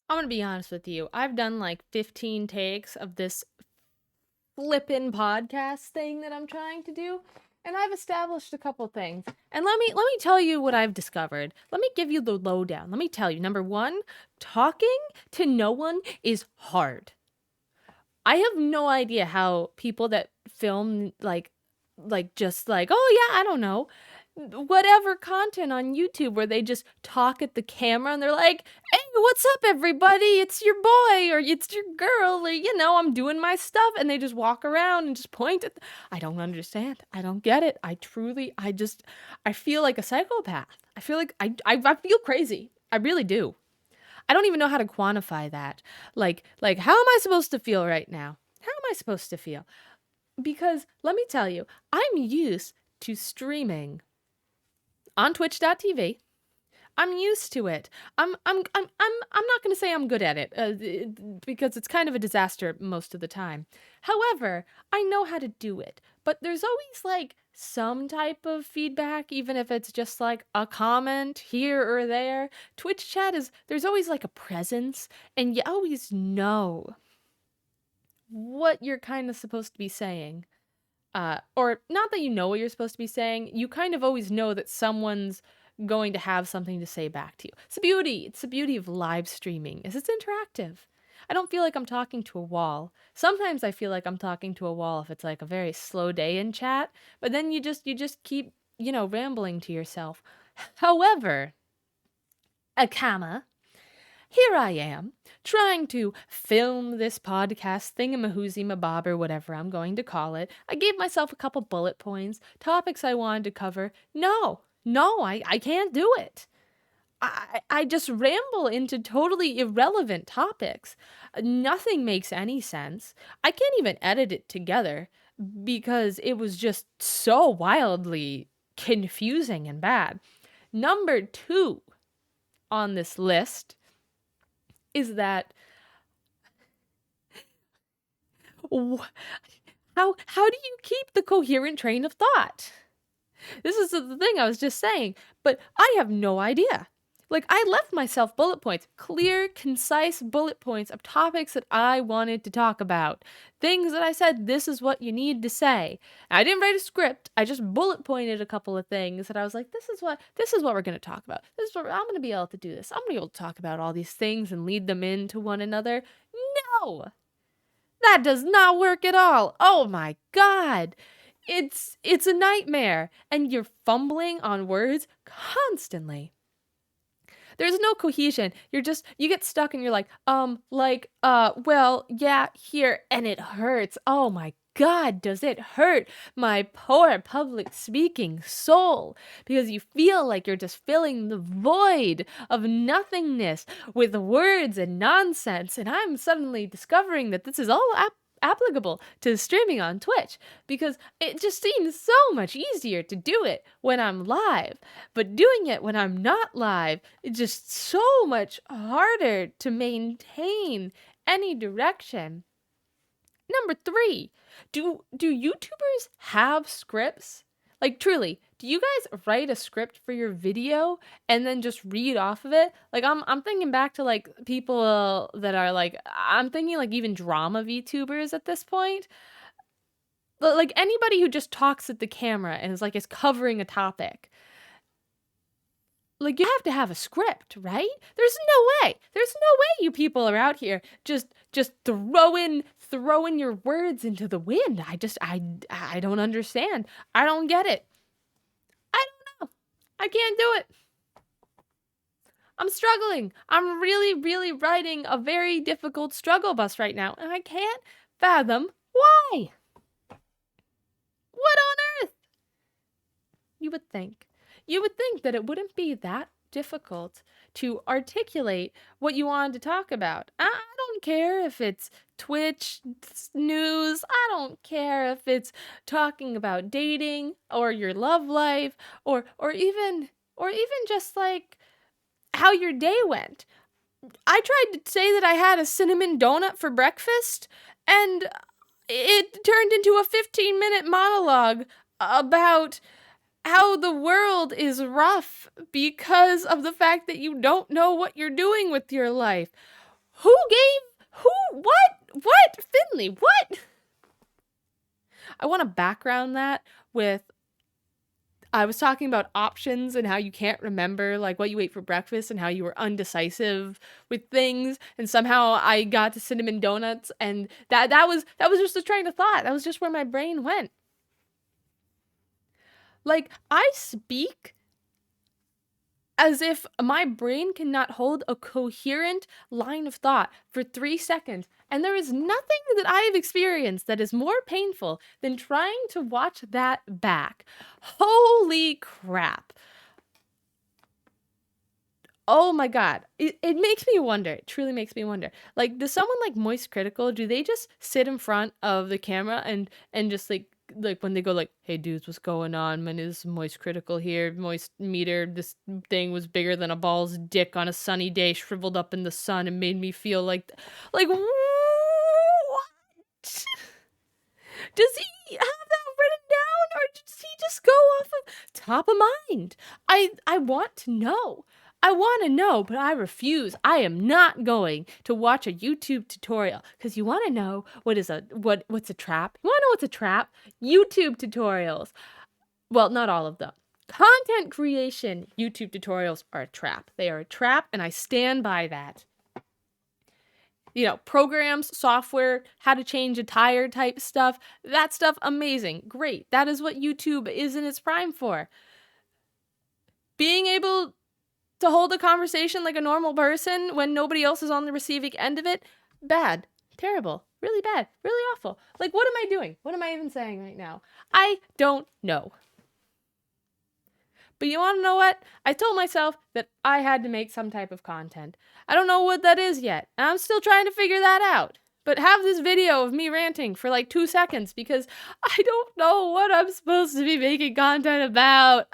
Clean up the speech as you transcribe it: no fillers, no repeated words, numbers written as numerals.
I'm gonna be honest with you. I've done like 15 takes of this flippin' podcast thing that I'm trying to do, and I've established a couple things. And let me tell you what I've discovered. Let me give you the lowdown. Let me tell you. Number one, talking to no one is hard. I have no idea how people that film just like, oh yeah, I don't know, whatever content on YouTube where they just talk at the camera and they're like, hey, what's up, everybody? It's your boy or it's your girl, or I'm doing my stuff, and they just walk around and just point at. I don't understand. I don't get it. I feel like a psychopath. I feel like I feel crazy. I really do. I don't even know how to quantify that. Like how am I supposed to feel right now? How am I supposed to feel? Because let me tell you, I'm used to streaming on twitch.tv. I'm used to it. I'm not going to say I'm good at it because it's kind of a disaster most of the time. However, I know how to do it. But there's always like some type of feedback, even if it's just like a comment here or there. Twitch chat there's always like a presence, and you always know what you're kind of supposed to be saying. Or not that you know what you're supposed to be saying, you kind of always know that someone's going to have something to say back to you. It's the beauty. It's the beauty of live streaming is it's interactive. I don't feel like I'm talking to a wall. Sometimes I feel like I'm talking to a wall if it's like a very slow day in chat, but then you just keep, rambling to yourself. However, a comma, here I am, trying to film this podcast thingamahoozy mabob or whatever I'm going to call it. I gave myself a couple bullet points, topics I wanted to cover. No, I can't do it. I just ramble into totally irrelevant topics. Nothing makes any sense. I can't even edit it together because it was just so wildly confusing and bad. Number two on this list is that how do you keep the coherent train of thought? This is the thing I was just saying, but I have no idea. Like, I left myself bullet points, clear, concise bullet points of topics that I wanted to talk about. Things that I said, this is what you need to say. I didn't write a script. I just bullet pointed a couple of things that I was like, this is what we're going to talk about. This is what I'm going to be able to do this. I'm going to be able to talk about all these things and lead them into one another. No! That does not work at all. Oh my God. It's a nightmare, and you're fumbling on words constantly. There's no cohesion. You get stuck and you're like, well, yeah, here, and it hurts. Oh my God, does it hurt my poor public speaking soul? Because you feel like you're just filling the void of nothingness with words and nonsense. And I'm suddenly discovering that this is all applicable to streaming on Twitch because it just seems so much easier to do it when I'm live. But doing it when I'm not live, it's just so much harder to maintain any direction. Number three, do YouTubers have scripts? Like, truly, do you guys write a script for your video and then just read off of it? Like, I'm thinking back to like people that are like, I'm thinking like even drama VTubers at this point. Like anybody who just talks at the camera and is covering a topic. Like, you have to have a script, right? There's no way. There's no way you people are out here just throwing your words into the wind. I don't understand. I don't get it. I don't know. I can't do it. I'm struggling. I'm really, really riding a very difficult struggle bus right now, and I can't fathom why. What on earth? You would think. You would think that it wouldn't be that difficult to articulate what you wanted to talk about. I don't care if it's Twitch news. I don't care if it's talking about dating or your love life or even just like how your day went. I tried to say that I had a cinnamon donut for breakfast, and it turned into a 15-minute monologue about how the world is rough because of the fact that you don't know what you're doing with your life. What? Finley, what? I want to background that with, I was talking about options and how you can't remember like what you ate for breakfast and how you were undecisive with things, and somehow I got to cinnamon donuts, and that was just a train of thought. That was just where my brain went. Like, I speak as if my brain cannot hold a coherent line of thought for 3 seconds. And there is nothing that I have experienced that is more painful than trying to watch that back. Holy crap. Oh my God. It makes me wonder. It truly makes me wonder. Like, does someone like Moist Critical, do they just sit in front of the camera and just like when they go like, hey dudes, what's going on? My name is Moist Critical here. Moist meter. This thing was bigger than a ball's dick on a sunny day, shriveled up in the sun, and made me feel like what? Does he have that written down, or does he just go off of top of mind? I want to know. I want to know, but I refuse. I am not going to watch a YouTube tutorial, because you want to know what's a trap? You want to know what's a trap? YouTube tutorials. Well, not all of them. Content creation YouTube tutorials are a trap. They are a trap, and I stand by that. Programs, software, how to change a tire type stuff, that stuff, amazing, great. That is what YouTube is in its prime for. Being able to hold a conversation like a normal person when nobody else is on the receiving end of it, bad, terrible, really bad, really awful. Like, what am I doing? What am I even saying right now? I don't know. But you want to know what? I told myself that I had to make some type of content. I don't know what that is yet, and I'm still trying to figure that out. But have this video of me ranting for like 2 seconds, because I don't know what I'm supposed to be making content about.